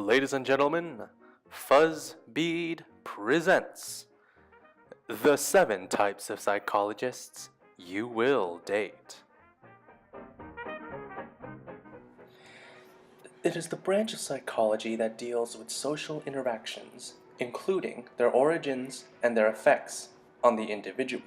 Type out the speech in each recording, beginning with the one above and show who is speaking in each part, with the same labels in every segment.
Speaker 1: Ladies and gentlemen, Fuzzbead presents the 7 types of psychologists you will date. It is the branch of psychology that deals with social interactions, including their origins and their effects on the individual.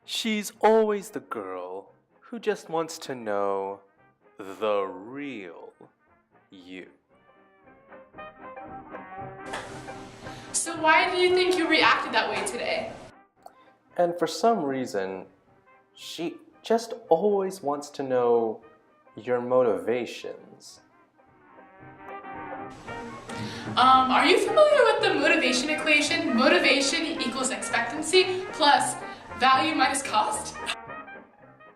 Speaker 1: She's always the girl who just wants to know the real you.
Speaker 2: So why do you think you reacted that way today?
Speaker 1: And for some reason, she just always wants to know your motivations.
Speaker 2: Are you familiar with the motivation equation? Motivation equals expectancy plus value minus cost?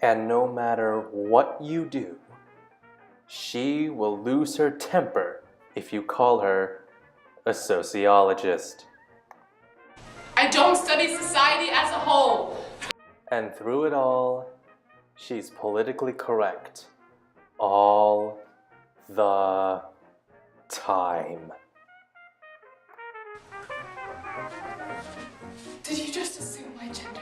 Speaker 1: And no matter what you do, she will lose her temper if you call her a sociologist.
Speaker 2: I don't study society as a whole.
Speaker 1: And through it all, she's politically correct all the time.
Speaker 2: Did you just assume my gender?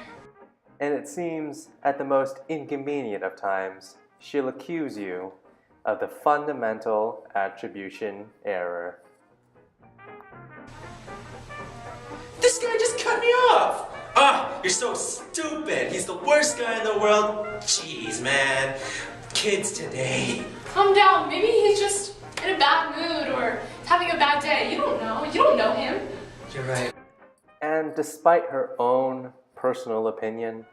Speaker 1: And it seems, at the most inconvenient of times, she'll accuse you of the fundamental attribution error.
Speaker 3: This guy just cut me off! You're so stupid! He's the worst guy in the world! Jeez, man. Kids today.
Speaker 2: Calm down. Maybe he's just in a bad mood or having a bad day. You don't know. You don't know him.
Speaker 3: You're right.
Speaker 1: And despite her own personal opinion,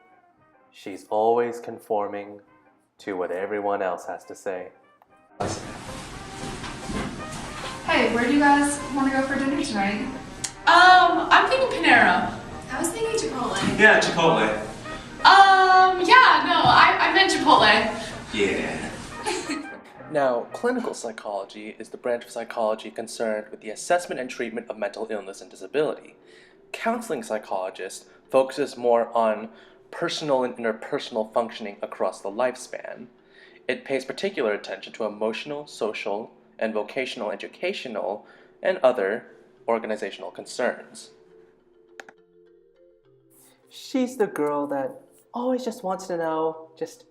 Speaker 1: she's always conforming to what everyone else has to say.
Speaker 4: Hey, where do you guys want to go for dinner tonight?
Speaker 2: I'm thinking Panera.
Speaker 4: I was thinking Chipotle.
Speaker 3: Yeah, Chipotle.
Speaker 2: Yeah, no, I meant Chipotle.
Speaker 3: Yeah.
Speaker 1: Now, clinical psychology is the branch of psychology concerned with the assessment and treatment of mental illness and disability. Counseling psychologist focuses more on personal and interpersonal functioning across the lifespan. It pays particular attention to emotional, social, and vocational, educational, and other organizational concerns. She's the girl that always just wants to know just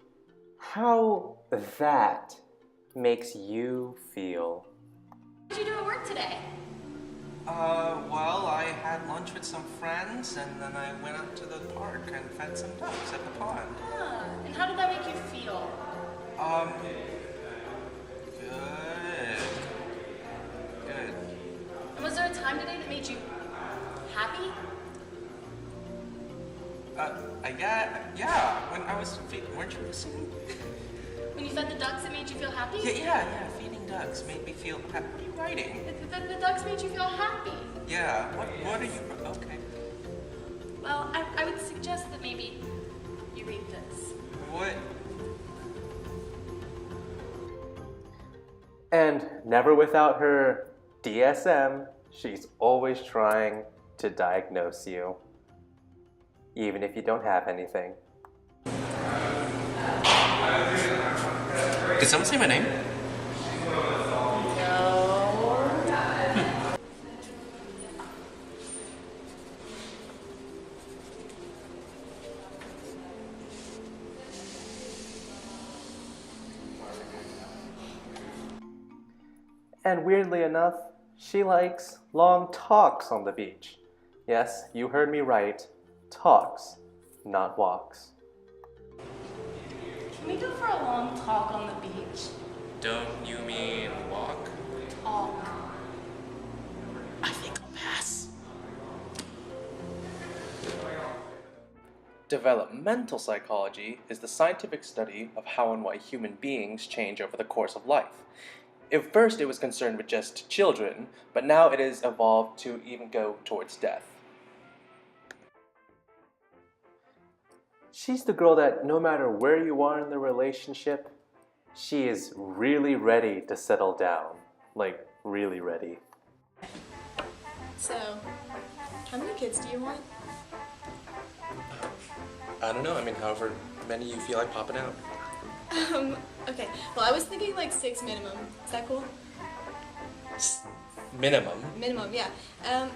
Speaker 1: how that makes you feel.
Speaker 4: What did you do at work today?
Speaker 3: Well, I had lunch with some friends, and then I went out to the park and fed some ducks at the pond.
Speaker 4: And how did that make you feel?
Speaker 3: Good.
Speaker 4: And was there a time today that made you happy?
Speaker 3: Yeah, when I was weren't you listening?
Speaker 4: When you fed the ducks, it made you feel happy?
Speaker 3: Yeah, feeding ducks made me feel happy. What are you writing?
Speaker 4: The ducks made you feel happy.
Speaker 3: Yeah, what are you, okay.
Speaker 4: Well, I would suggest that maybe you read this.
Speaker 3: What?
Speaker 1: And never without her DSM, she's always trying to diagnose you, even if you don't have anything.
Speaker 3: Did someone say my name?
Speaker 1: And weirdly enough, she likes long talks on the beach. Yes, you heard me right. Talks, not walks.
Speaker 4: Can we go for a long talk on the beach?
Speaker 3: Don't you mean walk?
Speaker 4: Talk.
Speaker 3: I think I'll pass.
Speaker 1: Developmental psychology is the scientific study of how and why human beings change over the course of life. At first it was concerned with just children, but now it has evolved to even go towards death. She's the girl that no matter where you are in the relationship, she is really ready to settle down. Like, really ready.
Speaker 4: So, how many kids do you want?
Speaker 3: I don't know, however many you feel like popping out.
Speaker 5: Okay, well, I was thinking like 6 minimum. Is that cool?
Speaker 3: Minimum.
Speaker 5: Minimum, yeah.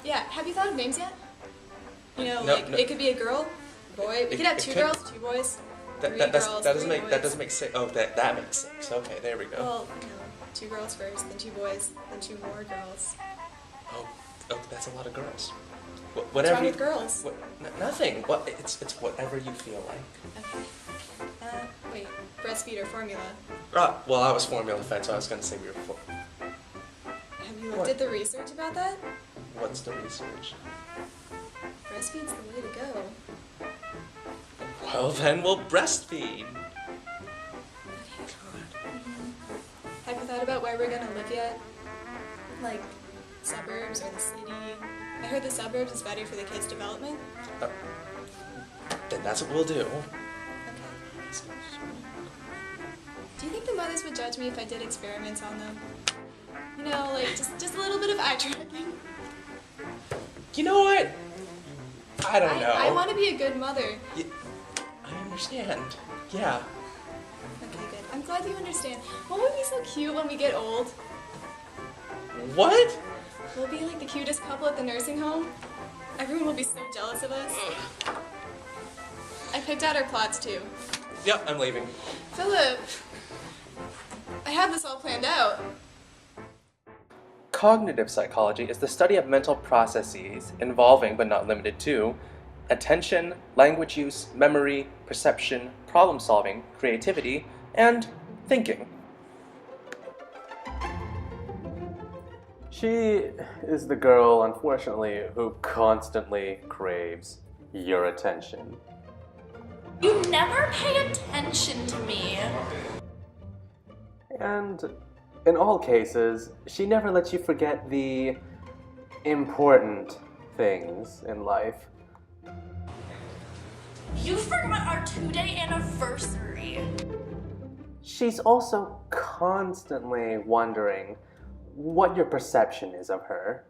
Speaker 5: Yeah, have you thought of names yet? You know,
Speaker 3: No,
Speaker 5: like,
Speaker 3: no.
Speaker 5: it could be a girl, boy. We could have 2 girls, 2 boys, 3 girls, 3 boys.
Speaker 3: That doesn't make sense. Oh, that makes sense. Okay, there we go.
Speaker 5: Well, you know, 2 girls first, then 2 boys, then 2 more girls.
Speaker 3: Oh, that's a lot of girls.
Speaker 5: What's wrong with girls?
Speaker 3: Nothing. Well, it's whatever you feel like.
Speaker 5: Okay. Wait, breastfeed or formula?
Speaker 3: Well, I was formula fed, so I was gonna say we were.
Speaker 5: Have you looked
Speaker 3: What?
Speaker 5: at the research about that?
Speaker 3: What's the research?
Speaker 5: Breastfeed's the way to go.
Speaker 3: Well, then we'll breastfeed.
Speaker 5: Have you thought about where we're gonna live yet? Like, suburbs or the city? I heard the suburbs is better for the kids' development.
Speaker 3: Then that's what we'll do.
Speaker 5: Okay. Do you think the mothers would judge me if I did experiments on them? You know, like, just a little bit of eye tracking.
Speaker 3: You know what? I don't know.
Speaker 5: I want to be a good mother.
Speaker 3: I understand. Yeah.
Speaker 5: Okay, good. I'm glad you understand. Won't we be so cute when we get old?
Speaker 3: What?
Speaker 5: We'll be like the cutest couple at the nursing home. Everyone will be so jealous of us. I picked out our plots too.
Speaker 3: Yep, I'm leaving.
Speaker 5: Philip, I have this all planned out.
Speaker 1: Cognitive psychology is the study of mental processes involving, but not limited to, attention, language use, memory, perception, problem solving, creativity, and thinking. She is the girl, unfortunately, who constantly craves your attention.
Speaker 6: You never pay attention to me.
Speaker 1: And in all cases, she never lets you forget the important things in life.
Speaker 6: You forgot our 2-day anniversary.
Speaker 1: She's also constantly wondering what your perception is of her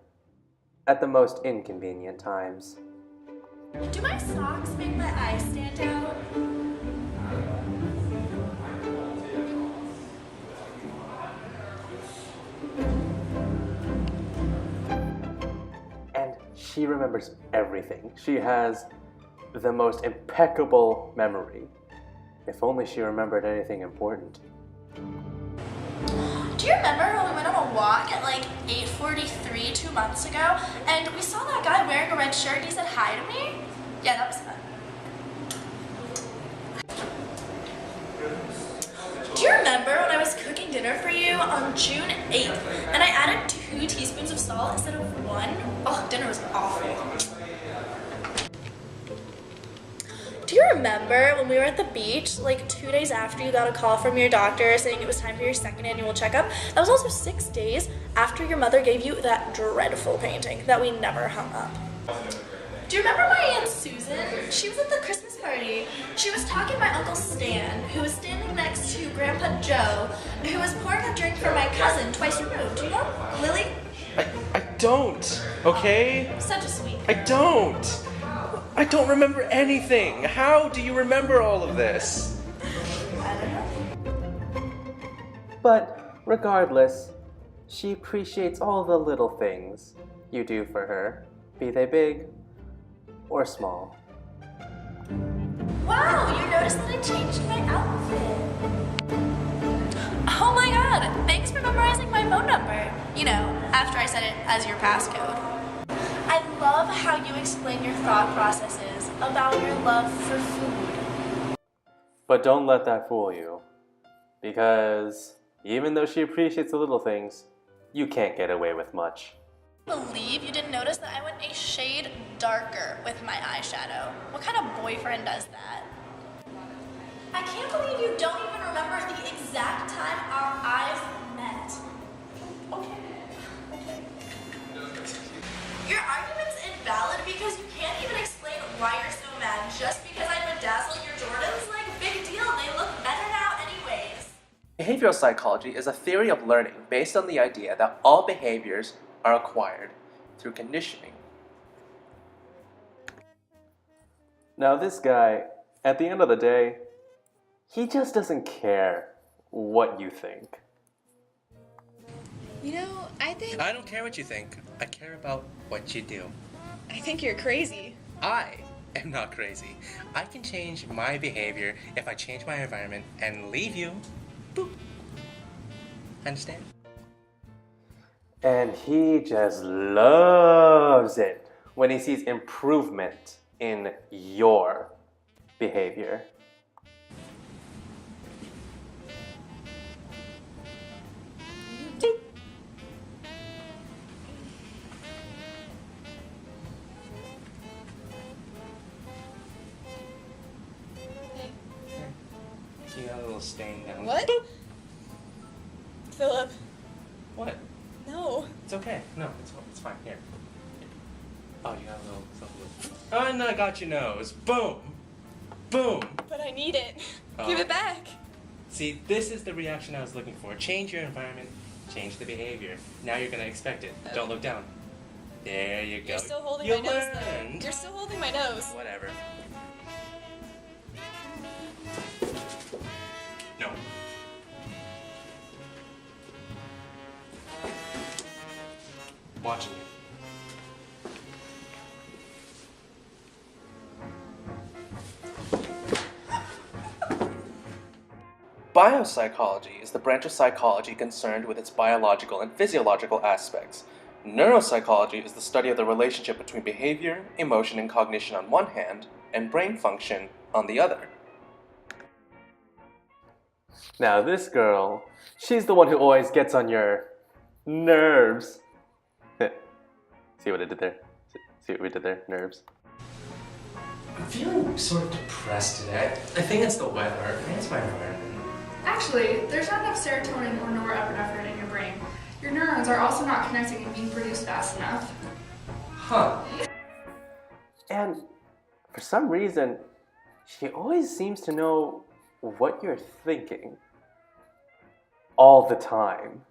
Speaker 1: at the most inconvenient times.
Speaker 6: Do my socks make my eyes stand out?
Speaker 1: And she remembers everything. She has the most impeccable memory. If only she remembered anything important.
Speaker 6: Do you remember when we went on a walk at like 8:43 2 months ago and we saw that guy wearing a red shirt and he said hi to me? Yeah, that was fun. Do you remember when I was cooking dinner for you on June 8th and I added 2 teaspoons of salt instead of 1? Oh, dinner was awful. Do you remember when we were at the beach, like 2 days after you got a call from your doctor saying it was time for your second annual checkup? That was also 6 days after your mother gave you that dreadful painting that we never hung up. Do you remember my Aunt Susan? She was at the Christmas party. She was talking to my Uncle Stan, who was standing next to Grandpa Joe, who was pouring a drink for my cousin twice removed. Do you know? Lily?
Speaker 1: I don't, okay?
Speaker 6: Such a sweet.
Speaker 1: I don't remember anything. How do you remember all of this?
Speaker 6: I don't know.
Speaker 1: But regardless, she appreciates all the little things you do for her, be they big or small.
Speaker 6: Wow, you noticed that I changed my outfit. Oh my god, thanks for memorizing my phone number. You know, after I said it as your passcode. I love how you explain your thought processes about your love for food.
Speaker 1: But don't let that fool you, because even though she appreciates the little things, you can't get away with much.
Speaker 6: I believe you didn't notice that I went a shade darker with my eyeshadow. What kind of boyfriend does that? I can't believe you don't even remember the exact time our eyes met. Okay. Your argument's invalid because you can't even explain why you're so mad just because I bedazzled your Jordans. Like, big deal, they look better now anyways.
Speaker 1: Behavioral psychology is a theory of learning based on the idea that all behaviors are acquired through conditioning. Now this guy, at the end of the day, he just doesn't care
Speaker 7: what you think.
Speaker 5: You know, I
Speaker 1: don't care what you think. I care about what you do.
Speaker 5: think you're crazy.
Speaker 1: I am not crazy. I can change my behavior if I change my environment and leave you. Boop. Understand?
Speaker 7: And he just loves it when he sees improvement in your behavior.
Speaker 1: You got a little stain down.
Speaker 5: What? Philip,
Speaker 1: What?
Speaker 5: no.
Speaker 1: It's okay. No, it's fine. Here. Oh, you got a little something. Oh, and I got your nose. Boom. Boom.
Speaker 5: But I need it.
Speaker 1: Oh.
Speaker 5: Give it back.
Speaker 1: See, this is the reaction I was looking for. Change your environment, change the behavior. Now you're gonna expect it. Don't look down. There you go.
Speaker 5: You're still holding
Speaker 1: you
Speaker 5: my nose, though.
Speaker 1: learned.
Speaker 5: You're still holding my nose.
Speaker 1: Whatever. No. Watching you. Biopsychology is the branch of psychology concerned with its biological and physiological aspects. Neuropsychology is the study of the relationship between behavior, emotion, and cognition on one hand, and brain function on the other.
Speaker 7: Now this girl, she's the one who always gets on your nerves. See what I did there? See what we did there? Nerves.
Speaker 3: I'm feeling sort of depressed today. I think it's the weather. I think it's my environment.
Speaker 2: Actually, there's not enough serotonin or norepinephrine in your brain. Your neurons are also not connecting and being produced fast enough.
Speaker 3: Huh.
Speaker 7: And for some reason, she always seems to know what you're thinking. All the time.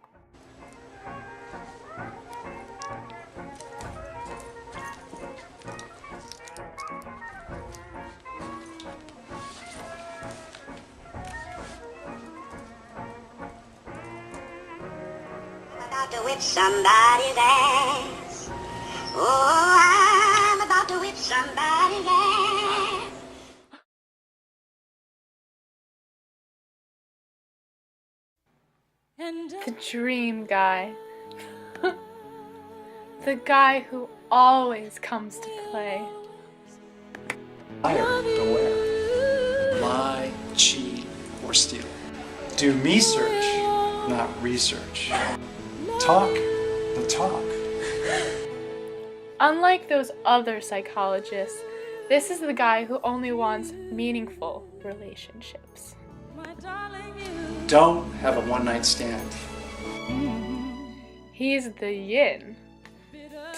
Speaker 8: About to whip somebody's ass. Oh, I'm about to whip somebody's ass.
Speaker 2: The dream guy. The guy who always comes to play.
Speaker 9: Liar, beware. Lie, cheat, or steal. Do me search, not research. Talk the talk.
Speaker 2: Unlike those other psychologists, this is the guy who only wants meaningful relationships.
Speaker 9: Don't have a one-night stand.
Speaker 2: He's the yin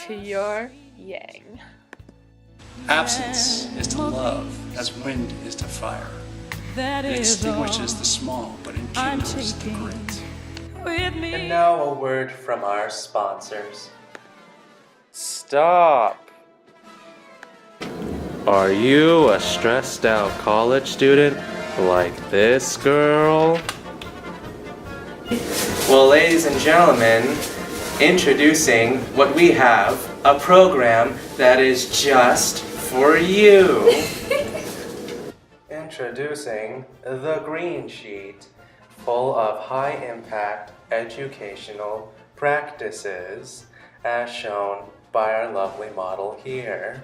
Speaker 2: to your yang.
Speaker 9: Absence is to love as wind is to fire. It extinguishes the small but enkindles the great.
Speaker 1: And now a word from our sponsors. Stop! Are you a stressed out college student like this girl? Well, ladies and gentlemen, introducing what we have, a program that is just for you. Introducing the Green Sheet, full of high-impact educational practices, as shown by our lovely model here.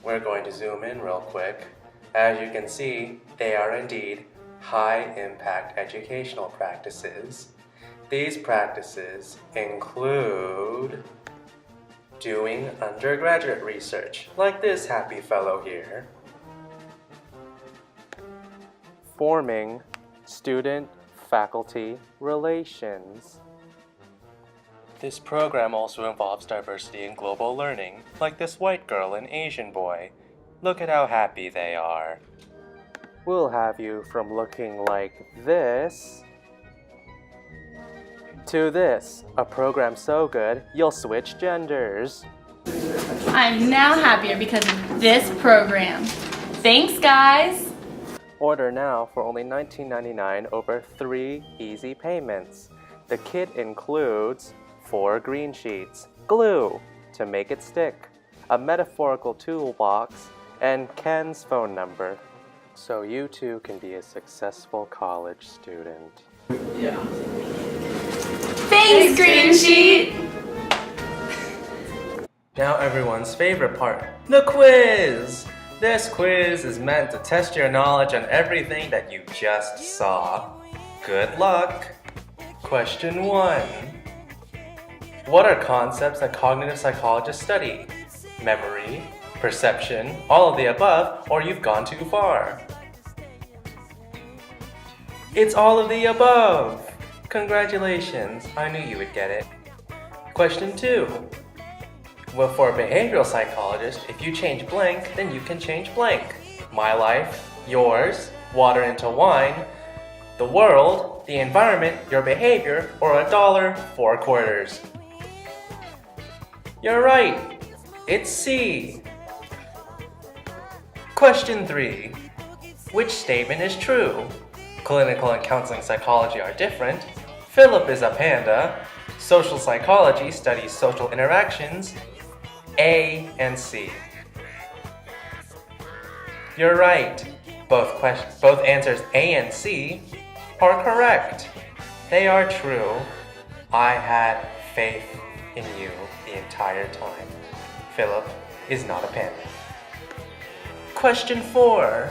Speaker 1: We're going to zoom in real quick. As you can see, they are indeed high-impact educational practices. These practices include doing undergraduate research, like this happy fellow here. Forming student-faculty relations. This program also involves diversity and global learning, like this white girl and Asian boy. Look at how happy they are. We'll have you from looking like this to this, a program so good you'll switch genders.
Speaker 10: I'm now happier because of this program. Thanks, guys.
Speaker 1: Order now for only $19.99 over 3 easy payments. The kit includes 4 green sheets, glue to make it stick, a metaphorical toolbox, and Ken's phone number. So you too can be a successful college student.
Speaker 5: Thanks, Green Sheet!
Speaker 1: Now everyone's favorite part, the quiz! This quiz is meant to test your knowledge on everything that you just saw. Good luck! Question 1. What are concepts that cognitive psychologists study? Memory, perception, all of the above, or you've gone too far. It's all of the above! Congratulations, I knew you would get it. Question 2. Well, for a behavioral psychologist, if you change blank, then you can change blank. My life, yours, water into wine, the world, the environment, your behavior, or $1, 4 quarters. You're right. It's C. Question 3. Which statement is true? Clinical and counseling psychology are different. Philip is a panda. Social psychology studies social interactions. A and C. You're right. Both answers A and C are correct. They are true. I had faith in you the entire time. Philip is not a panda. Question 4.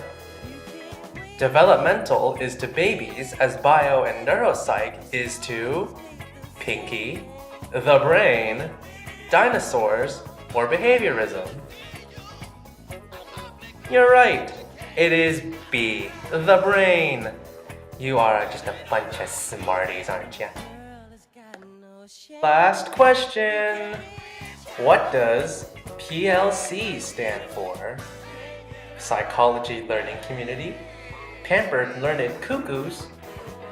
Speaker 1: Developmental is to babies as bio and neuropsych is to Pinky, the brain, dinosaurs, or behaviorism. You're right. It is B, the brain. You are just a bunch of smarties, aren't you? Last question. What does PLC stand for? Psychology Learning Community, Pampered Learned Cuckoos,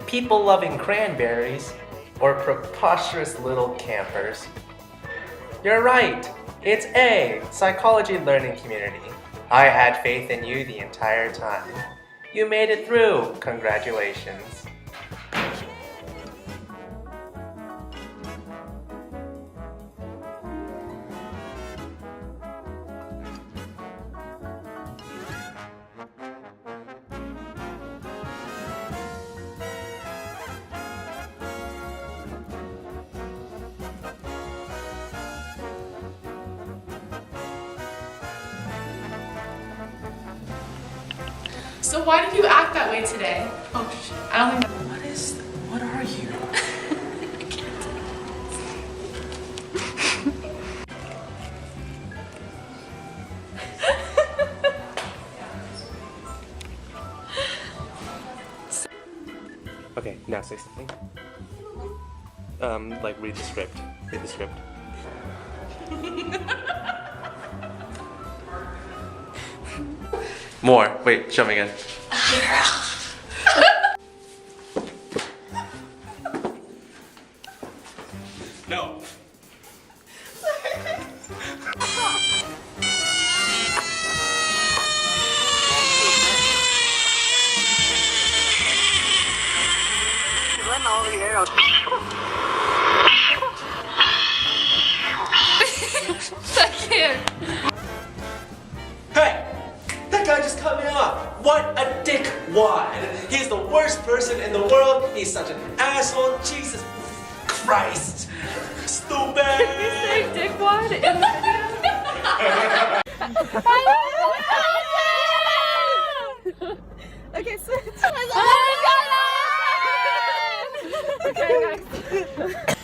Speaker 1: People Loving Cranberries, or Preposterous Little Campers? You're right. It's A, Psychology Learning Community. I had faith in you the entire time. You made it through. Congratulations.
Speaker 2: So why did you act that way today? Oh shit, I don't think
Speaker 3: What are you?
Speaker 1: Okay, now say something. Like read the script. Read the script. More. Wait, show me again.
Speaker 3: No.
Speaker 2: I can't.
Speaker 3: Hey! That guy just cut me off! What a dickwad! He's the worst person in the world! He's such an asshole! Jesus Christ! Stupid!
Speaker 2: Did you say dickwad in the video?
Speaker 5: Okay, so
Speaker 2: Oh my god! Okay, guys.